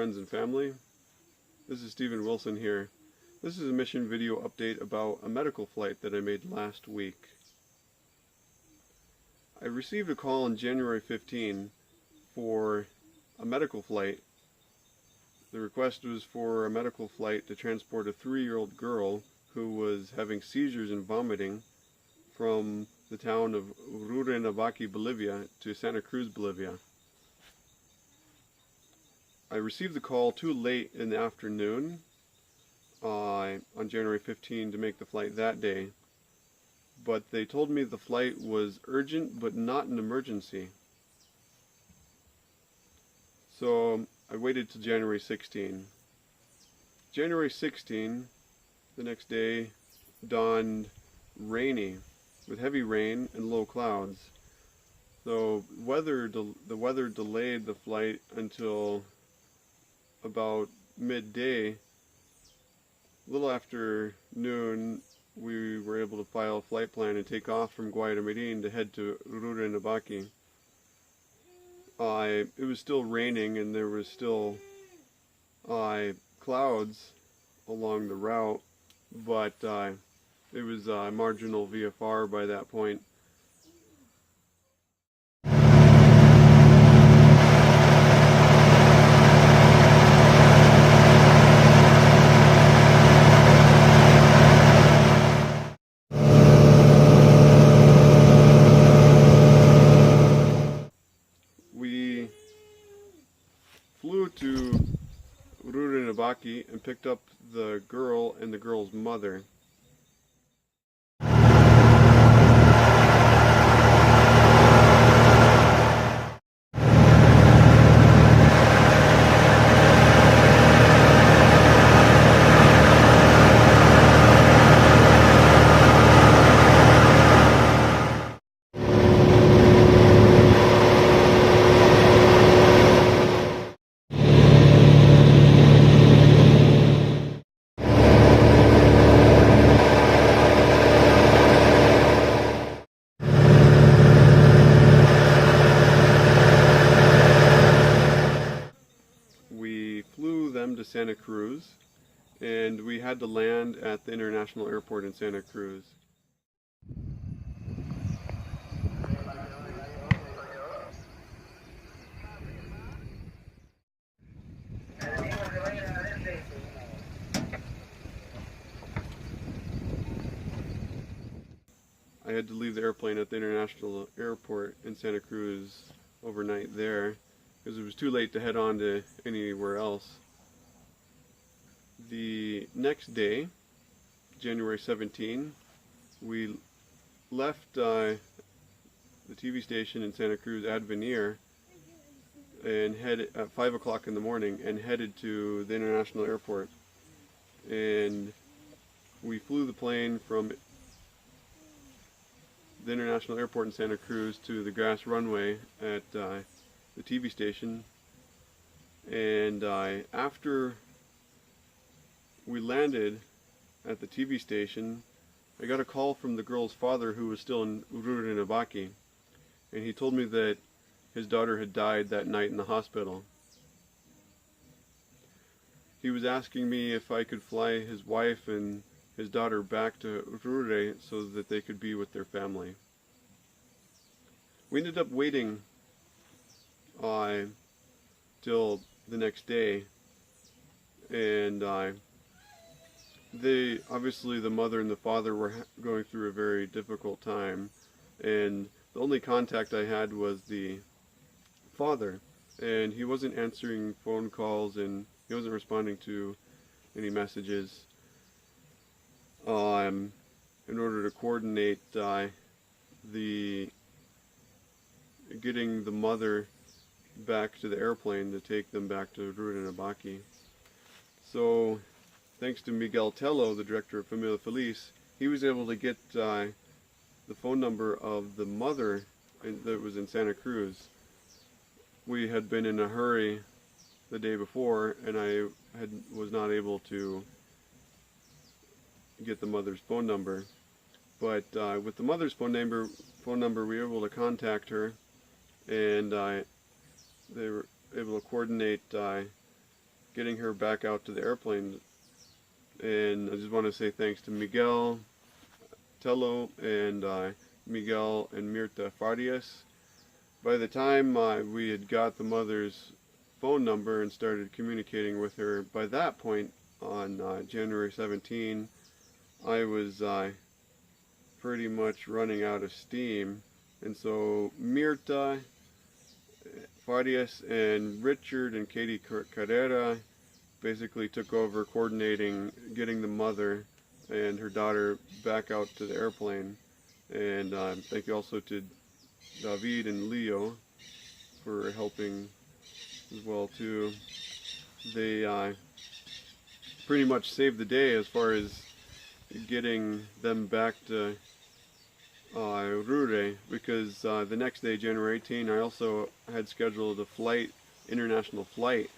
friends and family. This is Stephen Wilson here. This is a mission video update about a medical flight that I made last week. I received a call on January 15 for a medical flight. The request was for a medical flight to transport a 3-year-old girl who was having seizures and vomiting from the town of Urubamba, Bolivia to Santa Cruz, Bolivia. I received the call too late in the afternoon on January 15 to make the flight that day, but they told me the flight was urgent but not an emergency. So I waited till January 16. January 16, the next day, dawned rainy, with heavy rain and low clouds. So the weather delayed the flight until about midday. A little after noon, we were able to file a flight plan and take off from Guayaquil to head to Urubamba. It was still raining and there was still clouds along the route, but it was marginal VFR by that point. We flew to Urubamba and picked up the girl and the girl's mother. We flew them to Santa Cruz, and we had to land at the international airport in Santa Cruz. I had to leave the airplane at the international airport in Santa Cruz overnight there, because it was too late to head on to anywhere else. The next day, January 17, we left the TV station in Santa Cruz, Advenir, and headed at 5 o'clock in the morning and headed to the international airport. And we flew the plane from the international airport in Santa Cruz to the grass runway at the TV station, and after we landed at the TV station, I got a call from the girl's father, who was still in Urubamba, and he told me that his daughter had died that night in the hospital. He was asking me if I could fly his wife and his daughter back to Urubamba so that they could be with their family. We ended up waiting till the next day, and obviously the mother and the father were going through a very difficult time, and the only contact I had was the father, and he wasn't answering phone calls and he wasn't responding to any messages. In order to coordinate getting the mother back to the airplane to take them back to Urubamba. So, thanks to Miguel Tello, the director of Familia Feliz, he was able to get the phone number of the mother that was in Santa Cruz. We had been in a hurry the day before, and I was not able to get the mother's phone number. But with the mother's phone number, we were able to contact her, and they were able to coordinate getting her back out to the airplane. And I just want to say thanks to Miguel Tello and Miguel and Mirta Farias. By the time we had got the mother's phone number and started communicating with her, by that point on January 17, I was pretty much running out of steam. And so Mirta Farias and Richard and Katie Carrera basically took over coordinating getting the mother and her daughter back out to the airplane. And thank you also to David and Leo for helping as well too. They pretty much saved the day as far as getting them back to Rure, because the next day, January 18, I also had scheduled a flight, international flight,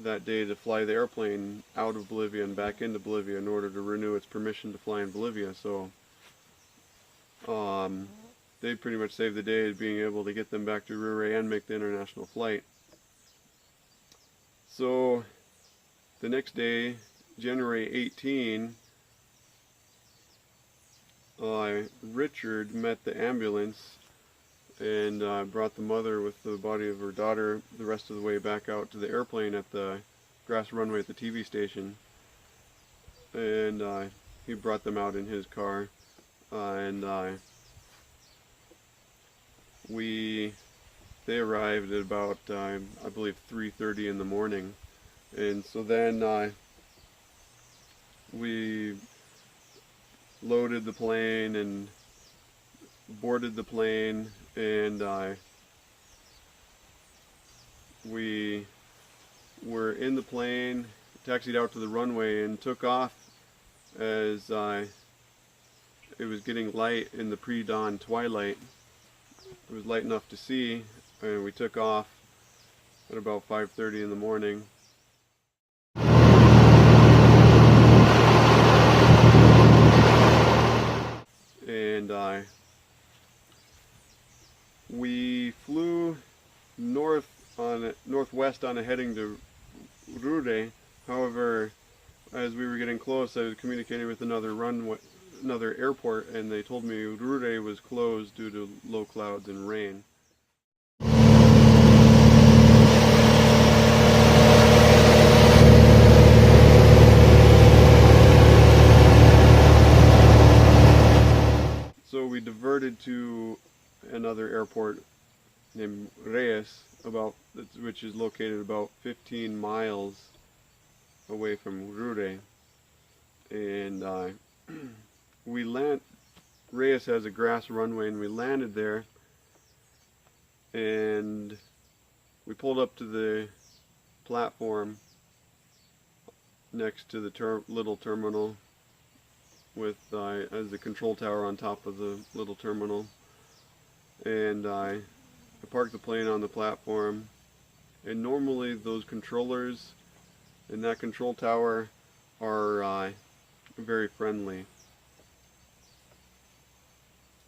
that day to fly the airplane out of Bolivia and back into Bolivia in order to renew its permission to fly in Bolivia. So they pretty much saved the day being able to get them back to Rure and make the international flight. So the next day, January 18, Richard met the ambulance and brought the mother with the body of her daughter the rest of the way back out to the airplane at the grass runway at the TV station. And he brought them out in his car. They arrived at about, I believe, 3:30 in the morning. And so then we loaded the plane and boarded the plane, and we were in the plane, taxied out to the runway, and took off as it was getting light in the pre-dawn twilight. It was light enough to see, and we took off at about 5:30 in the morning. And we flew northwest on a heading to Rure. However, as we were getting close, I was communicating with another airport, and they told me Rure was closed due to low clouds and rain. So we diverted to another airport named Reyes, which is located about 15 miles away from Rure. And Reyes has a grass runway, and we landed there, and we pulled up to the platform next to the little terminal with as the control tower on top of the little terminal. And I parked the plane on the platform, and normally those controllers in that control tower are very friendly.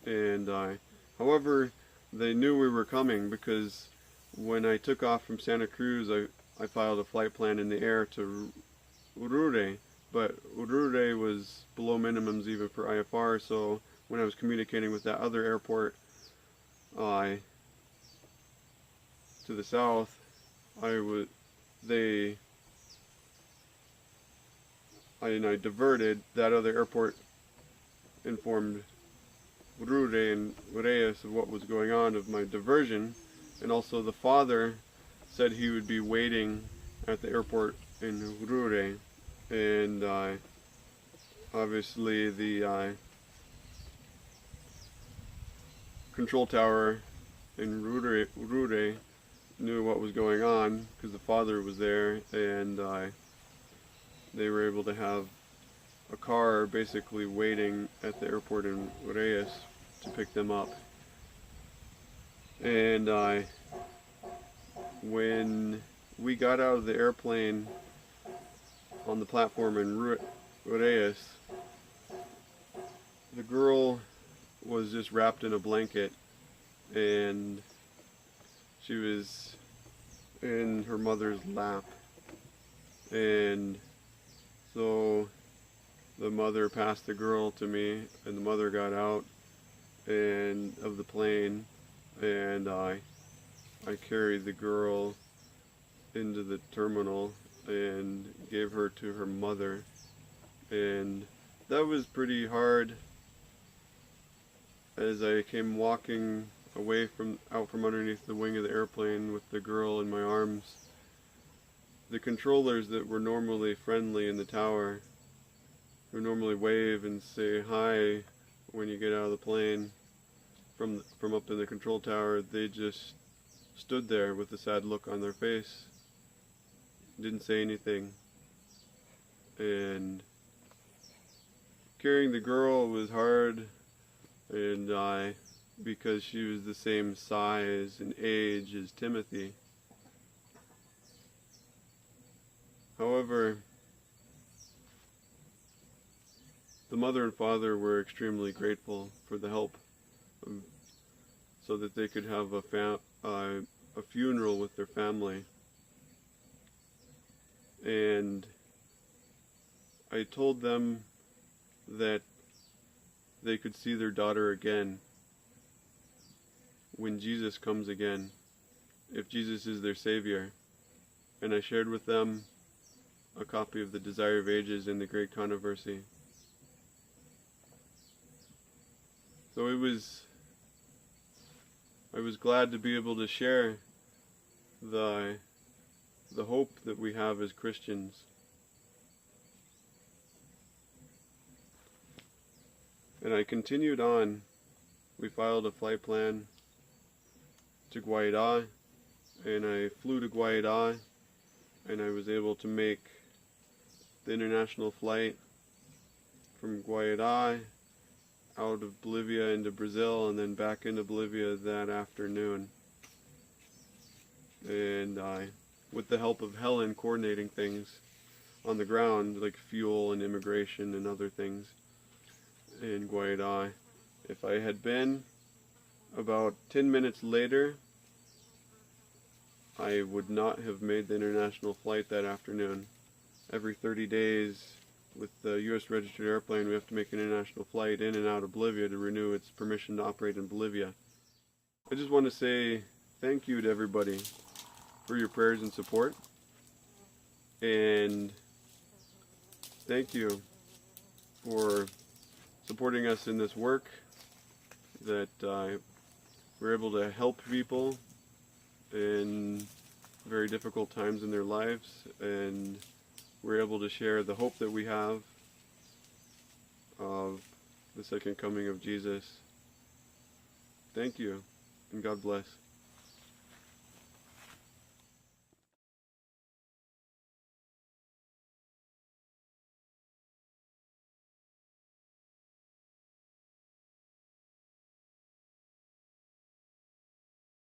And however, they knew we were coming, because when I took off from Santa Cruz, I filed a flight plan in the air to Rure, but Rure was below minimums even for IFR. So when I was communicating with that other airport to the south, I diverted. That other airport informed Rure and Reyes of what was going on, of my diversion, and also the father said he would be waiting at the airport in Rure. And obviously the control tower in Rure knew what was going on, because the father was there, and they were able to have a car basically waiting at the airport in Reyes to pick them up. And when we got out of the airplane on the platform in Reyes, the girl was just wrapped in a blanket, and she was in her mother's lap. And so the mother passed the girl to me, and the mother got out and of the plane, and I carried the girl into the terminal and gave her to her mother. And that was pretty hard as I came walking away out from underneath the wing of the airplane with the girl in my arms. The controllers that were normally friendly in the tower, who normally wave and say hi when you get out of the plane from up in the control tower, they just stood there with a sad look on their face, didn't say anything. And carrying the girl was hard, and because she was the same size and age as Timothy. However, the mother and father were extremely grateful for the help, so that they could have a funeral with their family. And I told them that they could see their daughter again when Jesus comes again, if Jesus is their Savior. And I shared with them a copy of The Desire of Ages and The Great Controversy. So I was glad to be able to share the hope that we have as Christians. And I continued on. We filed a flight plan to Guaidá, and I flew to Guaidá, and I was able to make the international flight from Guaidá out of Bolivia into Brazil, and then back into Bolivia that afternoon. And with the help of Helen coordinating things on the ground, like fuel and immigration and other things in Guaidá. If I had been about 10 minutes later, I would not have made the international flight that afternoon. Every 30 days with the U.S. registered airplane, we have to make an international flight in and out of Bolivia to renew its permission to operate in Bolivia. I just want to say thank you to everybody for your prayers and support, and thank you for supporting us in this work, that we're able to help people in very difficult times in their lives, and we're able to share the hope that we have of the second coming of Jesus. Thank you, and God bless.